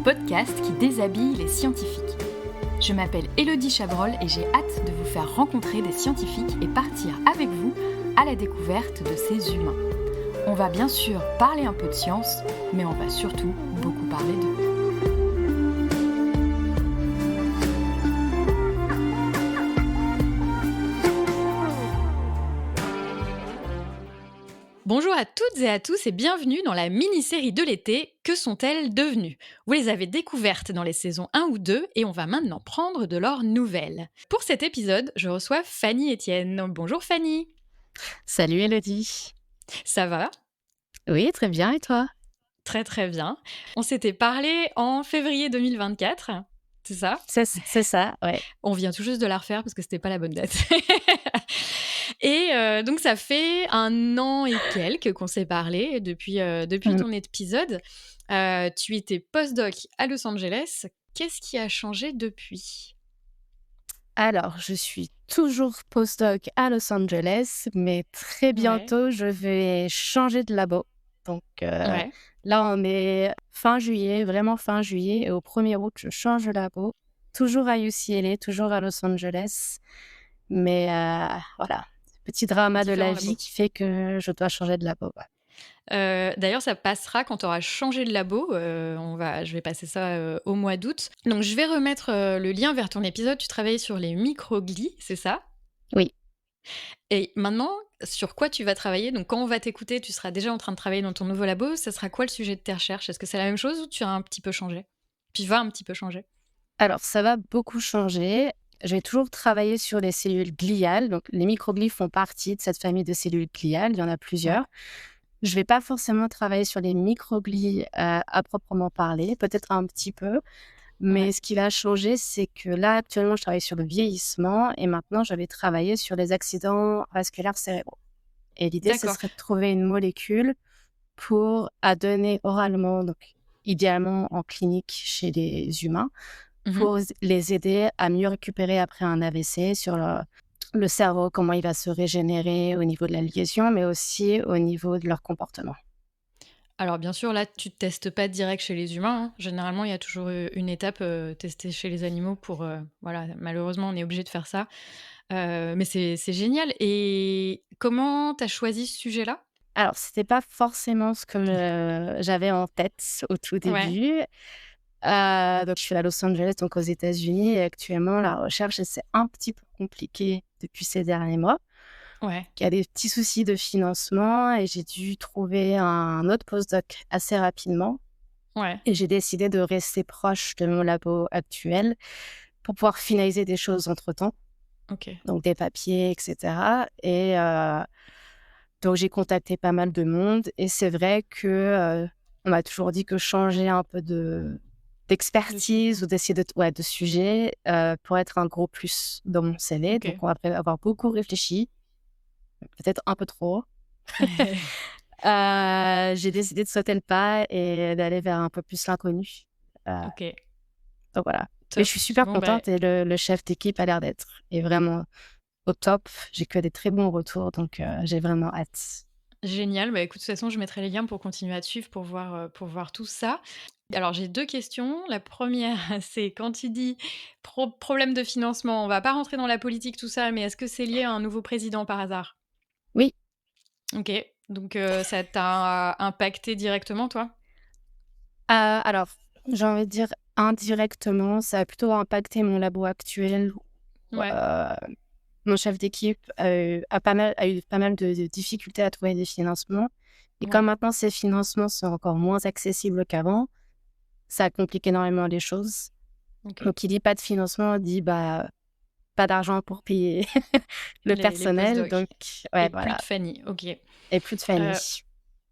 podcast qui déshabille les scientifiques. Je m'appelle Élodie Chabrol et j'ai hâte de vous faire rencontrer des scientifiques et partir avec vous à la découverte de ces humains. On va bien sûr parler un peu de science, mais on va surtout beaucoup parler d'eux. Bonjour à toutes et à tous et bienvenue dans la mini-série de l'été « Que sont-elles devenues ?» Vous les avez découvertes dans les saisons 1 ou 2 et on va maintenant prendre de leurs nouvelles. Pour cet épisode, je reçois Fanny Etienne. Bonjour Fanny. Salut Élodie. Ça va ? Oui, très bien, et toi ? Très très bien. On s'était parlé en février 2024, c'est ça ? C'est ça, ouais. On vient tout juste de la refaire parce que c'était pas la bonne date. Et donc ça fait 1 an et quelques qu'on s'est parlé depuis ton épisode. Tu étais postdoc à Los Angeles. Qu'est-ce qui a changé depuis ? Alors, je suis toujours postdoc à Los Angeles, mais très bientôt, je vais changer de labo. Donc Ouais. là, on est fin juillet, vraiment fin juillet, et au 1er août, je change de labo. Toujours à UCLA, toujours à Los Angeles. Mais voilà, petit drama de la vie qui fait que je dois changer de labo. Ouais. D'ailleurs, ça passera quand tu auras changé de labo. Je vais passer ça au mois d'août. Donc, je vais remettre le lien vers ton épisode. Tu travaillais sur les microglies, c'est ça ? Oui. Et maintenant, sur quoi tu vas travailler ? Donc, quand on va t'écouter, tu seras déjà en train de travailler dans ton nouveau labo. Ça sera quoi le sujet de tes recherches ? Est-ce que c'est la même chose ou tu as un petit peu changé ? Puis va un petit peu changer. Alors, ça va beaucoup changer. Je vais toujours travailler sur les cellules gliales. Donc, les microglies font partie de cette famille de cellules gliales. Il y en a plusieurs. Ouais. Je ne vais pas forcément travailler sur les microglies à proprement parler, peut-être un petit peu. Mais ce qui va changer, c'est que là, actuellement, je travaille sur le vieillissement et maintenant, je vais travailler sur les accidents vasculaires cérébraux. Et l'idée, ce serait de trouver une molécule à donner oralement, donc idéalement en clinique chez les humains, pour les aider à mieux récupérer après un AVC sur le cerveau, comment il va se régénérer au niveau de la liaison, mais aussi au niveau de leur comportement. Alors bien sûr, là, tu ne testes pas direct chez les humains, hein. Généralement, il y a toujours une étape testée chez les animaux pour... voilà, malheureusement, on est obligé de faire ça. Mais c'est génial. Et comment tu as choisi ce sujet-là ? Alors, c'était pas forcément ce que j'avais en tête au tout début. Donc, je suis à Los Angeles, donc aux États-Unis, et actuellement, la recherche, c'est un petit peu compliqué depuis ces derniers mois. Ouais. Il y a des petits soucis de financement et j'ai dû trouver un autre postdoc assez rapidement. Ouais. Et j'ai décidé de rester proche de mon labo actuel pour pouvoir finaliser des choses entre-temps. Ok. Donc, des papiers, etc. Et donc, j'ai contacté pas mal de monde. Et c'est vrai que on m'a toujours dit que changer un peu d'expertise ou d'essayer de sujet pour être un gros plus dans mon CV. Ok. Donc, on va avoir beaucoup réfléchi, peut-être un peu trop. J'ai décidé de sauter le pas et d'aller vers un peu plus l'inconnu. Ok. Donc voilà. Top. Mais je suis super Bon, contente et le chef d'équipe a l'air d'être vraiment au top. J'ai que des très bons retours, donc j'ai vraiment hâte. Génial. Bah, écoute, de toute façon, je mettrai les liens pour continuer à te suivre pour voir tout ça. Alors, j'ai 2 questions. La première, c'est quand tu dis problème de financement, on va pas rentrer dans la politique, tout ça, mais est-ce que c'est lié à un nouveau président par hasard ? Oui. Ok. Donc, ça t'a impacté directement, toi ? Alors, j'ai envie de dire indirectement, ça a plutôt impacté mon labo actuel. Ouais. Mon chef d'équipe a eu pas mal de difficultés à trouver des financements. Et comme maintenant, ces financements sont encore moins accessibles qu'avant, ça complique énormément les choses. Ok. Donc, qui dit pas de financement, dit pas d'argent pour payer le personnel. Les Donc, ouais, et voilà. plus de Fanny, ok. Et plus de famille.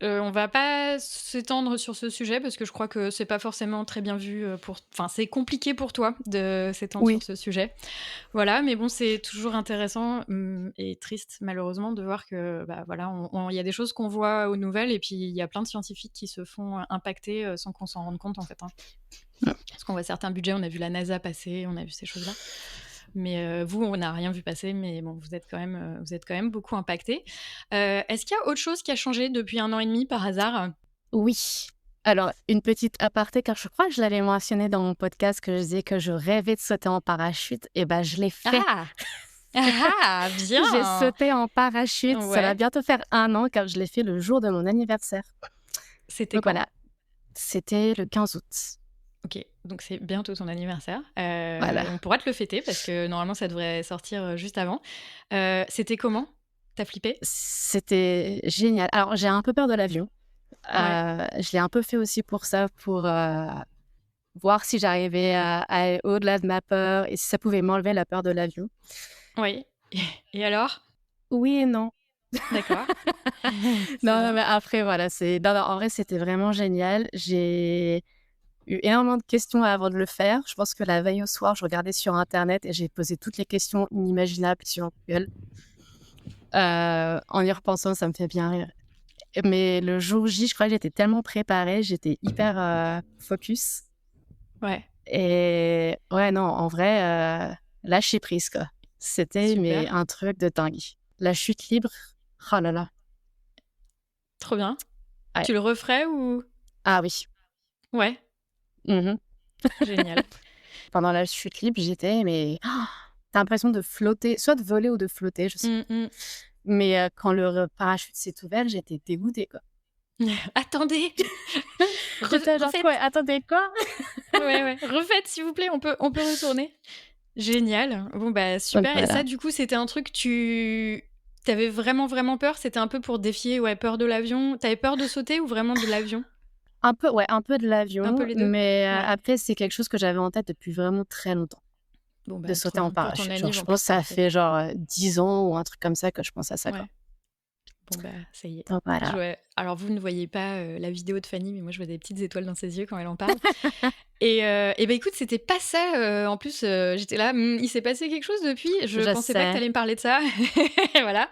On va pas s'étendre sur ce sujet parce que je crois que c'est pas forcément très bien vu enfin, c'est compliqué pour toi de s'étendre sur ce sujet. Voilà, mais bon, c'est toujours intéressant et triste malheureusement de voir que, bah voilà, il y a des choses qu'on voit aux nouvelles et puis il y a plein de scientifiques qui se font impacter sans qu'on s'en rende compte en fait, hein. Parce qu'on voit certains budgets, on a vu la NASA passer, on a vu ces choses-là. Mais vous, on n'a rien vu passer, mais bon, vous êtes quand même beaucoup impactés. Est-ce qu'il y a autre chose qui a changé depuis 1 an et demi par hasard ? Oui. Alors, une petite aparté, car je crois que je l'avais mentionné dans mon podcast que je disais que je rêvais de sauter en parachute. Et ben, je l'ai fait. Ah! Ah! J'ai Bien! sauté en parachute. Ça va Ouais. bientôt faire 1 an, car je l'ai fait le jour de mon anniversaire. C'était Donc quand? voilà, c'était le 15 août. OK, donc c'est bientôt ton anniversaire. Voilà. On pourra te le fêter parce que normalement ça devrait sortir, juste avant. C'était comment? Tu as flippé? C'était génial. Alors, j'ai un peu peur de l'avion. Ouais. Je l'ai un peu fait aussi pour ça, pour voir si j'arrivais à aller au-delà de ma peur et si ça pouvait m'enlever la peur de l'avion. Oui. Et alors? Oui et non. D'accord. C'est Non, non, bien. mais après, voilà, non, non, en vrai, c'était vraiment génial. J'ai eu énormément de questions avant de le faire. Je pense que la veille au soir, je regardais sur Internet et j'ai posé toutes les questions inimaginables sur Google. En y repensant, ça me fait bien rire. Mais le jour J, je crois que j'étais tellement préparée, j'étais hyper focus. Ouais, Et ouais, non, en vrai, lâcher prise, quoi. C'était mais super, un truc de dingue. La chute libre, oh là là. trop bien. Ouais. Tu le referais ou? Ah oui. Ouais, Mmh. génial. Pendant la chute libre, j'étais mais tu l'impression de flotter, soit de voler ou de flotter, je sais Mmh plus. mh. Mais quand le parachute s'est ouvert, j'étais dégoûtée, quoi. Attendez! J'étais genre: «Quoi? Refaites! Attendez, quoi?» Ouais, ouais, refaites s'il vous plaît, on peut retourner. Génial. Bon, bah, Donc super et voilà. ça, du coup, c'était un truc tu avais vraiment, vraiment peur? C'était un peu pour défier, ouais, peur de l'avion? Tu avais peur de sauter ou vraiment de l'avion? Un peu, ouais, un peu de Un peu l'avion, les 2. mais Ouais. après, c'est quelque chose que j'avais en tête depuis vraiment très longtemps, Bon, de bah, trop sauter en bien. Pour ton parachute. Genre, anniv, je en pense plus, que ça parfait. fait genre, 10 ans ou un truc comme ça que je pense à ça, quoi. Ouais. Bon, bah, ça y est. Donc Je voilà. vois alors vous ne voyez pas, la vidéo de Fanny, mais moi je vois des petites étoiles dans ses yeux quand elle en parle et bah, écoute, c'était pas ça, en plus, j'étais là: il s'est passé quelque chose depuis? Je Je pensais pas que tu sais. allais me parler de ça». Voilà.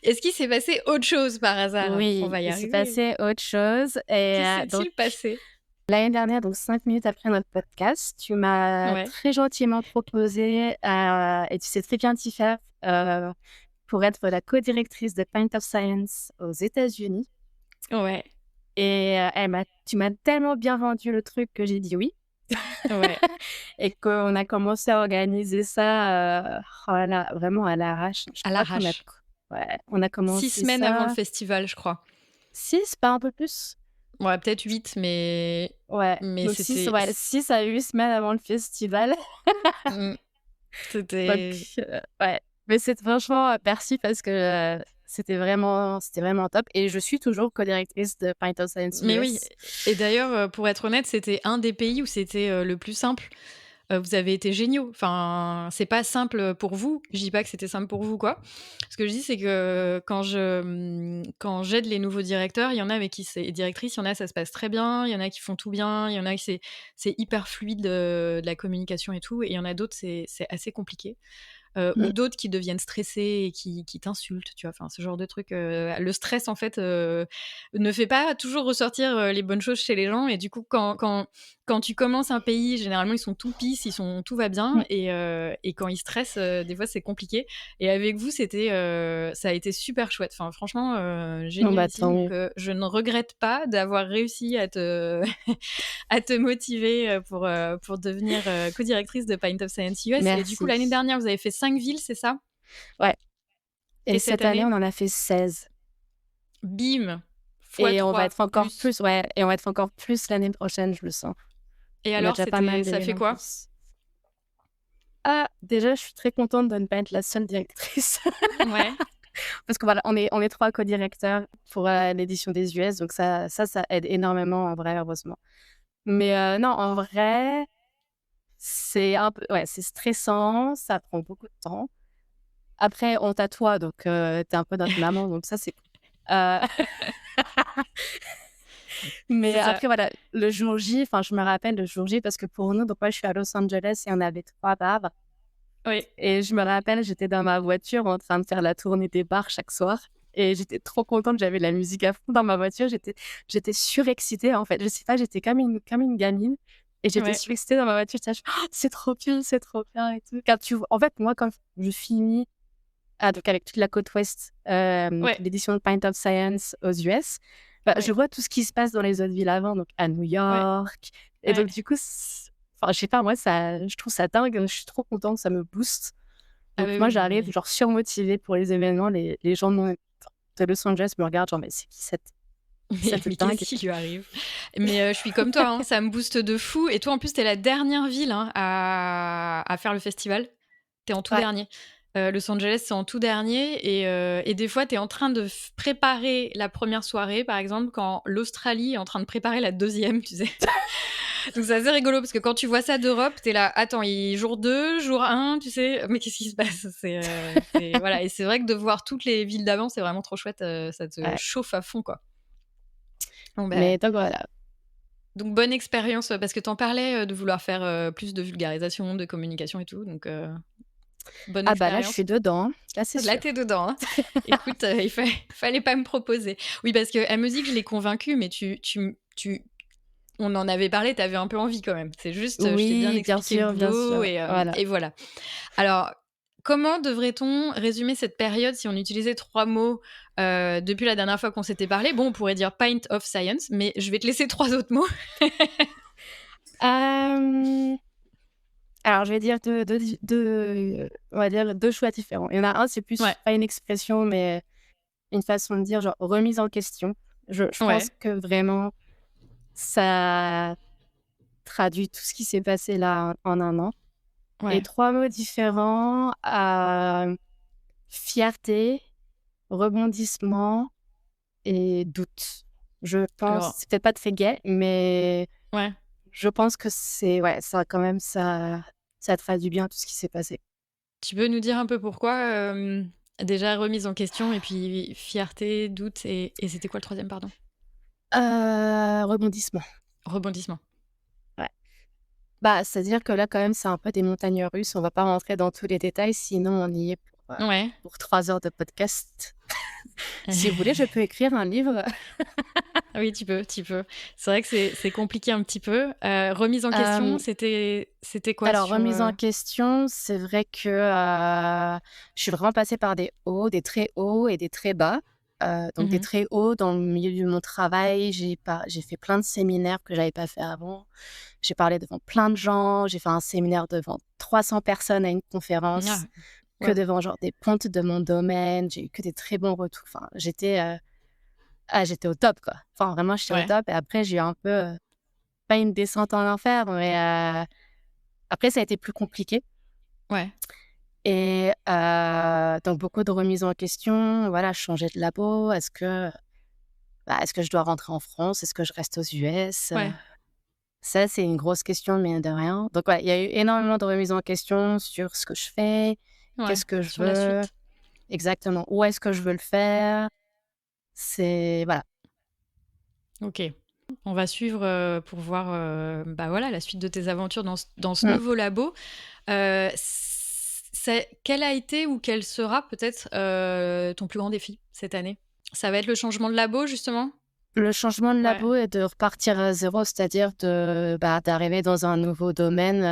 Est-ce qu'il s'est passé autre chose par hasard? On Oui, va y il s'est arriver. passé autre chose et Que donc s'est-il passé? l'année dernière, donc 5 minutes après notre podcast, tu m'as Ouais. très gentiment proposé, et tu sais très bien t'y faire, pour être la co-directrice de Pint of Science aux États-Unis Ouais, et tu m'as tellement bien vendu le truc que j'ai dit oui ouais. et qu'on a commencé à organiser ça, oh là là, vraiment à l'arrache. Je À crois qu'on a l'arrache. ouais, on a 6 commencé semaines avant le ça festival, je crois. 6, pas un peu plus? Ouais, peut-être 8, Ouais, mais donc 6, c'était ouais, 6 à 8 semaines avant le festival. mmh, Donc c'était ouais, mais c'est franchement, merci parce que, c'était vraiment top et je suis toujours co-directrice de Pint of Science mais oui US. et d'ailleurs, pour être honnête, c'était un des pays où c'était, le plus simple. Vous avez été géniaux. Enfin, c'est pas simple, pour vous. Je dis pas que c'était simple pour vous, quoi. Ce que je dis, c'est que quand j'aide les nouveaux directeurs, il y en a avec qui c'est et directrices, il y en a, ça se passe très bien, il y en a qui font tout bien, il y en a qui c'est hyper fluide, de la communication et tout et il y en a d'autres, c'est assez compliqué. Ou Mmh. d'autres qui deviennent stressés et qui t'insultent, tu vois? Enfin, ce genre de truc, le stress, en fait, ne fait pas toujours ressortir, les bonnes choses chez les gens et du coup, quand tu commences un pays, généralement, ils sont tout peace, tout va bien Mmh. et quand ils stressent, des fois, c'est compliqué et avec vous, ça a été super chouette. Enfin, franchement, Bon, bah, tant génialissime donc mieux. je ne regrette pas d'avoir réussi à te à te motiver, pour devenir, co-directrice de Pint of Science US et du coup, Merci. l'année dernière, vous avez fait 5 villes, c'est ça? Ouais et Et cette cette année, on année? en a fait 16 Bim! Fois et on va 3 être encore plus. plus ouais et on va être encore plus l'année prochaine, je le sens. Et On a alors, déjà pas mal ça fait d'événements en quoi? plus. Ah, déjà, je suis très contente de ne pas être la seule directrice Ouais, parce que voilà, on est 3 co-directeurs pour, l'édition des US donc ça aide énormément en vrai, heureusement. Mais non, en vrai, c'est un peu ouais, c'est stressant, ça prend beaucoup de temps. Après, on t'as donc tu un peu notre maman, donc ça, c'est cool. Heu, mais c'est ça. après voilà, le jour J, enfin, je me rappelle le jour J parce que pour nous donc moi, je suis à Los Angeles et on avait 3 bars Oui, et je me rappelle, j'étais dans ma voiture en train de faire la tournée des bars chaque soir et j'étais trop contente, j'avais la musique à fond dans ma voiture, j'étais surexcitée, en fait. Je sais pas, j'étais comme une gamine et j'étais ouais, surexcitée dans ma voiture, j'étais là: «Oh, c'est trop bien et tout». Car en fait, moi, quand je finis donc avec toute la côte ouest, ouais, l'édition de Pint of Science aux US. Je Ouais, vois tout ce qui se passe dans les autres villes avant, donc à New ouais, York et ouais. donc du coup, enfin, je sais pas, moi, je trouve ça dingue, je suis trop contente, ça me booste. Ah Donc bah moi, oui, j'arrive genre surmotivée pour les événements, les gens de Los Angeles me regardent genre: «Mais c'est qui cette mais qu'est-ce dingue?» qui lui arrive? Mais je suis comme toi, hein, ça me booste de fou et toi, en plus, tu es la dernière ville, hein, à faire le festival. Tu es en tout Ouais. dernier. Los Angeles, c'est en tout dernier et des fois, tu es en train de préparer la première soirée, par exemple, quand l'Australie est en train de préparer la deuxième, tu sais? Donc c'est assez rigolo parce que quand tu vois ça d'Europe, tu es là: «Attends, il jour 2, jour 1, tu sais? Mais qu'est-ce qui se passe?» C'est voilà et c'est vrai que de voir toutes les villes d'avant, c'est vraiment trop chouette, ça te Ouais, chauffe à fond, quoi. Bon, bah, mais donc voilà. donc bonne expérience, parce que tu en parlais, de vouloir faire, plus de vulgarisation, de communication et tout, donc bonne Ah bah là, je suis expérience. dedans, hein, là, c'est Là, tu sûr. es dedans, hein. Écoute, fallait pas me proposer. Oui, parce que qu'à musique, je l'ai convaincu, mais tu on en avait parlé, tu avais un peu envie quand même. C'est juste, je t'ai bien Oui, expliqué le bien boulot sûr, voilà. et voilà. Alors, comment devrait-on résumer cette période si on utilisait 3 mots, depuis la dernière fois qu'on s'était parlé? Bon, on pourrait dire pint of science, mais je vais te laisser 3 autres mots. Hem, alors je vais dire on va dire 2 choix différents. Il y en a un, c'est Ouais, plus pas une expression, mais une façon de dire, genre remise en question. Je pense ouais, que vraiment ça traduit tout ce qui s'est passé là en 1 an et ouais. 3 mots différents, fierté, rebondissement et doute. Je pense Alors c'est peut-être pas très gai, mais ouais. je pense que c'est ouais, ça quand même ça traduit bien tout ce qui s'est passé. Tu peux nous dire un peu pourquoi, déjà remise en question et puis fierté, doute et c'était quoi le troisième, pardon? Rebondissement, Rebondissement. ouais. Bah, c'est-à-dire que là, quand même, c'est un peu des montagnes russes. On va pas rentrer dans tous les détails, sinon on y est Ouais. pour 3 heures de podcast. Si vous voulez, je peux écrire un livre. Oui, tu peux. C'est vrai que c'est compliqué un petit peu. Remise en question, Hem, c'était quoi alors sur, remise en question, c'est vrai que, je suis vraiment passée par des hauts, des très hauts et des très bas. Donc des Mmh. très hauts dans le milieu de mon travail, j'ai fait plein de séminaires que j'avais pas fait avant. J'ai parlé devant plein de gens, j'ai fait un séminaire devant 300 personnes à une conférence, Ah, que waouh. devant genre des pontes de mon domaine, j'ai eu que des très bons retours. Enfin, j'étais au top, quoi. Enfin, vraiment, j'étais au Ouais, top et après j'ai eu un peu, pas une descente en enfer, mais après ça a été plus compliqué ouais, et donc beaucoup de remises en question. Voilà, changer de labo, est-ce que je dois rentrer en France? Est-ce que je reste aux US? ouais, Ça, c'est une grosse question, mine de rien. Donc ouais, il y a eu énormément de remises en question sur ce que je fais, ouais. qu'est-ce que je Sur la veux suite. exactement, où est-ce que je veux le faire? C'est voilà. OK. On va suivre, pour voir, bah, voilà, la suite de tes aventures dans ce Mmh. nouveau labo. C'est quel a été ou quel sera peut-être, ton plus grand défi cette année? Ça va être le changement de labo justement? Le changement de Ouais, labo et de repartir à zéro, c'est-à-dire d'arriver dans un nouveau domaine,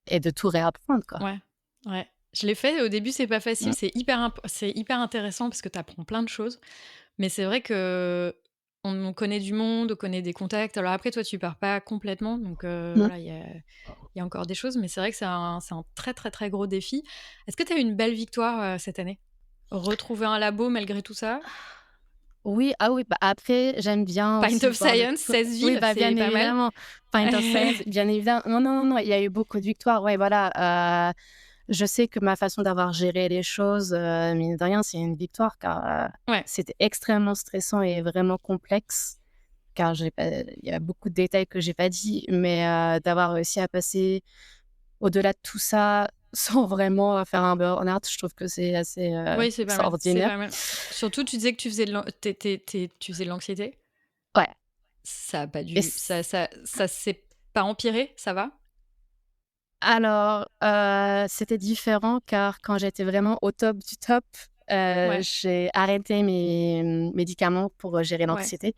et de tout réapprendre, quoi. ouais, ouais. Je l'ai fait au début, c'est pas facile, Mmh. c'est hyper intéressant parce que tu apprends plein de choses, mais c'est vrai que on connaît du monde, on connaît des contacts. Alors après toi, tu pars pas complètement donc Mmh. voilà, il y a encore des choses, mais c'est vrai que c'est un très, très, très gros défi. Est-ce que tu as eu une belle victoire, cette année? Retrouver un labo malgré tout ça? Oui, ah oui, bah, après, j'aime bien Pint aussi of voir le Science, co 16 oui, villes, bah, c'est bien pas mal. évidemment. Pint of Science, bien évidemment. Non, non, non, non, il y a eu beaucoup de victoires. Ouais, voilà, je sais que ma façon d'avoir géré les choses, mine de rien, c'est une victoire car, Ouais, c'était extrêmement stressant et vraiment complexe car j'ai pas il y a beaucoup de détails que j'ai pas dit, mais, d'avoir réussi à passer au-delà de tout ça sans vraiment, faire un burn-out, je trouve que c'est assez, oui, c'est pas mal, c'est extraordinaire. pas mal. Surtout, tu disais que tu faisais de l'an tu faisais de l'anxiété? Ouais Ça a pas et dû ça s'est pas empiré, ça va? c'était différent car quand j'étais vraiment au top du top, Ouais, j'ai arrêté mes, médicaments pour, gérer ouais, l'anxiété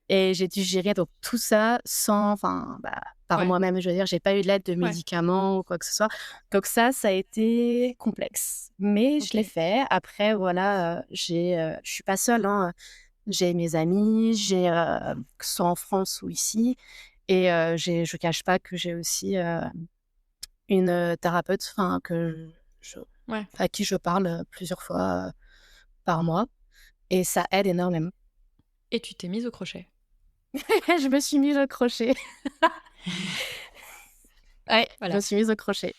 et j'ai dû gérer donc tout ça sans enfin, bah, par ouais, moi-même. Je veux dire, j'ai pas eu de l'aide de ouais, médicaments ou quoi que ce soit. Donc ça a été complexe, mais je l'ai OK. fait. Après voilà, je suis pas seule, hein, j'ai mes amis, que ce soit en France ou ici, et je cache pas que j'ai aussi une thérapeute, Ouais. à qui je parle plusieurs fois par mois, et ça aide énormément. Et tu t'es mise au crochet. Je me suis mise au crochet. Ouais, je me Voilà. suis mise au crochet.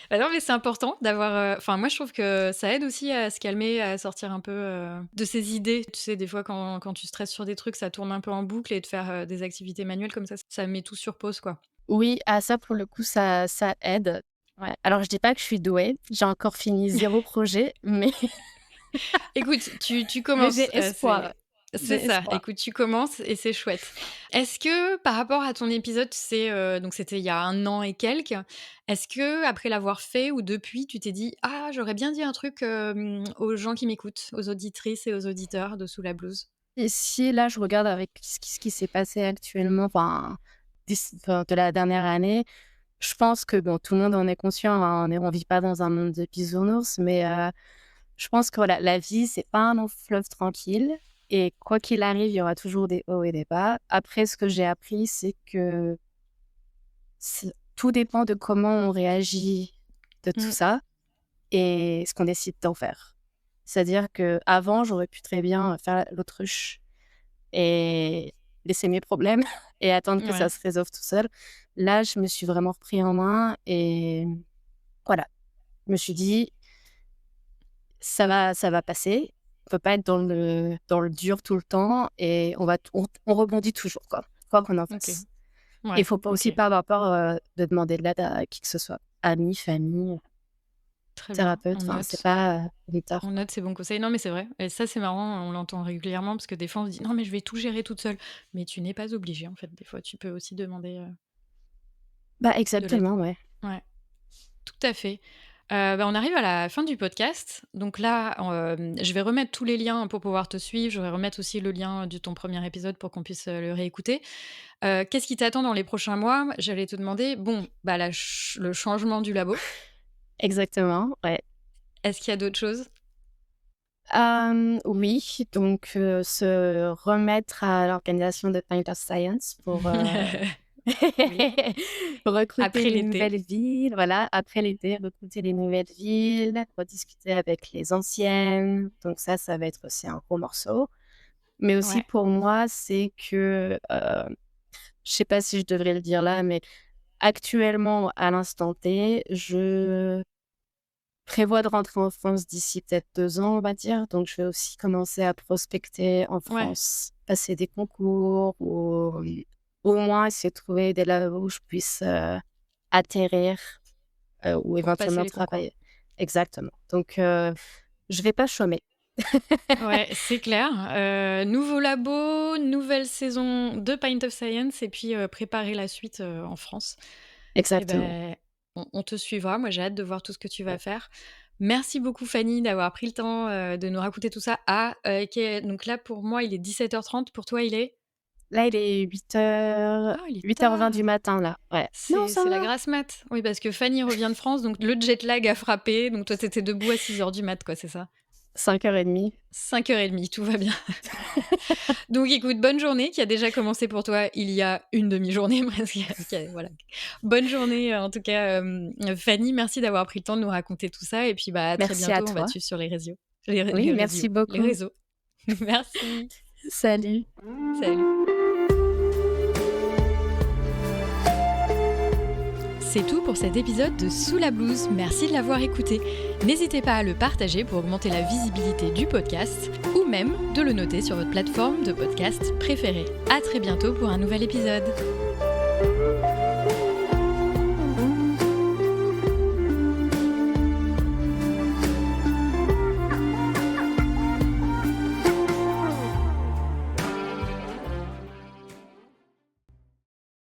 Bah non, mais c'est important d'avoir. Enfin, moi, je trouve que ça aide aussi à se calmer, à sortir un peu de ses idées. Tu sais, des fois, quand tu stresses sur des trucs, ça tourne un peu en boucle et de faire des activités manuelles comme ça met tout sur pause, quoi. Oui, ça pour le coup, ça aide. Ouais. Alors je dis pas que je suis douée, j'ai encore fini 0 projet, mais Écoute, tu mais commences, j'ai espoir, c'est j'ai ça. espoir. Écoute, tu commences et c'est chouette. Est-ce que par rapport à ton épisode, tu sais, donc c'était il y a 1 an et quelques, est-ce que après l'avoir fait ou depuis, tu t'es dit: «Ah, j'aurais bien dit un truc, aux gens qui m'écoutent, aux auditrices et aux auditeurs de Sous la blouse»? Et si là, je regarde avec ce qui s'est passé actuellement, de la dernière année, je pense que bon, tout le monde en est conscient, hein, on vit pas dans un monde de bisounours, mais je pense que voilà, la vie, c'est pas un long fleuve tranquille, et quoi qu'il arrive, il y aura toujours des hauts et des bas. Après, ce que j'ai appris, c'est que tout dépend de comment on réagit de tout Mmh. ça et ce qu'on décide d'en faire. C'est-à-dire qu'avant, j'aurais pu très bien faire l'autruche et laisser mes problèmes et attendre que ça Ouais. se résolve tout seul. Là, je me suis vraiment repris en main et voilà. Je me suis dit: «Ça va passer. On peut pas être dans le dur tout le temps et on rebondit toujours, quoi qu'on en OK. fasse». Et il Ouais, faut pas aussi OK. pas avoir peur, de demander de l'aide à qui que ce soit. Amis, famille, Très bien, thérapeute, on enfin, c'est note. pas, des On torts. note ces bons conseils. Non, mais c'est vrai et ça, c'est marrant, on l'entend régulièrement parce que des fois, on se dit: «Non, mais je vais tout gérer toute seule». Mais tu n'es pas obligée, en fait. Des fois, tu peux aussi demander, Bah, de l'aide. exactement, ouais. Ouais, tout à fait. On arrive à la fin du podcast. Donc là, je vais remettre tous les liens pour pouvoir te suivre. Je vais remettre aussi le lien de ton premier épisode pour qu'on puisse, le réécouter. Qu'est-ce qui t'attend dans les prochains mois? J'allais te demander, bon, bah, le changement du labo. Exactement, ouais. Est-ce qu'il y a d'autres choses? Oui, donc se remettre à l'organisation de Pint of Science pour, Oui, recruter après les l'été. nouvelles villes, voilà, après l'été, recruter les nouvelles villes, rediscuter avec les anciennes, donc ça va être aussi un gros morceau. Mais aussi Ouais, pour moi, c'est que, je sais pas si je devrais le dire là, mais actuellement, à l'instant T, je prévois de rentrer en France d'ici peut-être 2 ans, on va dire. Donc je vais aussi commencer à prospecter en ouais, France, passer des concours ou au moins essayer de trouver des labos où je puisse, atterrir, ou pour passer éventuellement les concours. travailler. Exactement. Donc je vais pas chômer. Ouais, c'est clair. Nouveau labo, nouvelle saison de Pint of Science et puis, préparer la suite, en France. Et Exactement. ben, on te suivra. Moi, j'ai hâte de voir tout ce que tu vas faire. Merci beaucoup Fanny d'avoir pris le temps, de nous raconter tout ça. Donc là, pour moi, il est 17h30. Pour toi, il est? Là, il est 8 heures, Ah, il est 8h20 tard! du matin, là. Ouais. Non, C'est ça la va. grasse mat. Oui, parce que Fanny revient de France, donc le jet lag a frappé. Donc toi, tu étais debout à 6h du mat, quoi, c'est ça? 5h30. 5h30, tout va bien. Donc écoute, bonne journée qui a déjà commencé pour toi il y a une demi-journée presque. Voilà. Bonne journée en tout cas, Fanny, merci d'avoir pris le temps de nous raconter tout ça et puis, bah, à très Merci à bientôt, on va te toi. suivre sur Oui, merci les beaucoup. réseaux. Merci. Salut. Salut. C'est tout pour cet épisode de Sous la blouse. Merci de l'avoir écouté. N'hésitez pas à le partager pour augmenter la visibilité du podcast ou même de le noter sur votre plateforme de podcast préférée. À très bientôt pour un nouvel épisode.